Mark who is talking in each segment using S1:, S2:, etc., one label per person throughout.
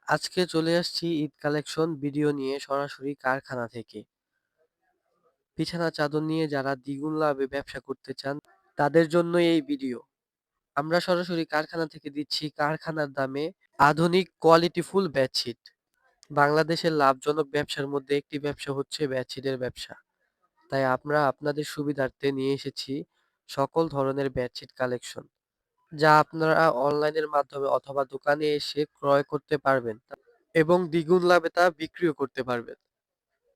S1: আজকে চলে আসছি ঈদ কালেকশন ভিডিও নিয়ে সরাসরি কারখানা থেকে। বিছানা চাদর নিয়ে যারা দ্বিগুণ লাভে ব্যবসা করতে চান তাদের জন্য এই ভিডিও। আমরা সরাসরি কারখানা থেকে দিচ্ছি কারখানার দামে আধুনিক কোয়ালিটিফুল বেডশিট। বাংলাদেশের লাভজনক ব্যবসার মধ্যে একটি ব্যবসা হচ্ছে বেডশিটের ব্যবসা। তাই আমরা আপনাদের সুবিধার্থে নিয়ে এসেছি সকল ধরনের বেডশিট কালেকশন, যা আপনারা অনলাইনের মাধ্যমে অথবা দোকানে এসে ক্রয় করতে পারবেন এবং দ্বিগুণ লাভে তা বিক্রিও করতে পারবেন।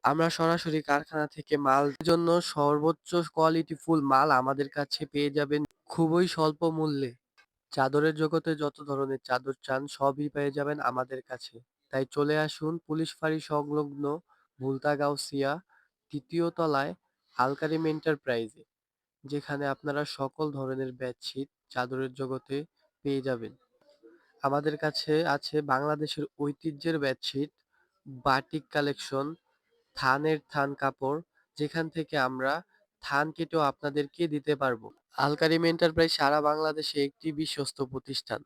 S1: আমরা সরাসরি কারখানা থেকে মাল জন্য সর্বোচ্চ কোয়ালিটিফুল মাল আমাদের কাছে পেয়ে যাবেন খুবই স্বল্প মূল্যে। চাদরের জগতে যত ধরনের চাদর চান সবই পেয়ে যাবেন আমাদের কাছে। তাই চলে আসুন পুলিশ ফাঁড়ি সংলগ্ন ভুলতা গাউসিয়া ৩য় তলায় আলকারিম এন্টারপ্রাইজে, যেখানে আপনারা সকল ধরনের বেডশিট চাদরের জগতে পেয়ে যাবেন। আমাদের কাছে আছে বাংলাদেশের ঐতিহ্যের বেডশিট, বাটিক কালেকশন, থানের থান কাপড়, যেখান থেকে আমরা থান কেটেও আপনাদেরকে দিতে পারবো। আলকারিম এন্টারপ্রাইজ সারা বাংলাদেশে একটি বিশ্বস্ত প্রতিষ্ঠান।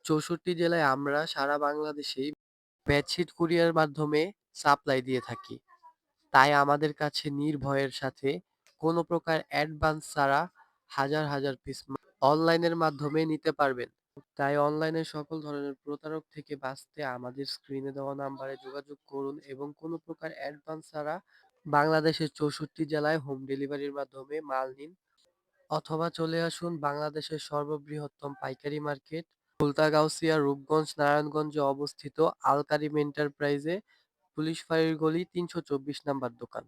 S1: ৬৪ জেলায় আমরা সারা বাংলাদেশেই বেডশিট কুরিয়ার মাধ্যমে সাপ্লাই দিয়ে থাকি। তাই আমাদের কাছে নির্ভয়ের সাথে কোনো প্রকার অ্যাডভান্স ছাড়া হাজার হাজার পিস অনলাইনের মাধ্যমে নিতে পারবেন। তাই অনলাইনে সকল ধরনের প্রতারক থেকে বাঁচতে আমাদের স্ক্রিনে দেওয়া নাম্বারে যোগাযোগ করুন এবং কোনো প্রকার অ্যাডভান্স ছাড়া বাংলাদেশের ৬৪ জেলায় হোম ডেলিভারির মাধ্যমে মাল নিন, অথবা চলে আসুন বাংলাদেশের সর্ববৃহত্তম পাইকারি মার্কেট ভুলতা গাউসিয়া রূপগঞ্জ নারায়ণগঞ্জে অবস্থিত আল কারিম এন্টারপ্রাইজে, পুলিশ ফাঁড়ির গলি ৩২৪ নাম্বার দোকান।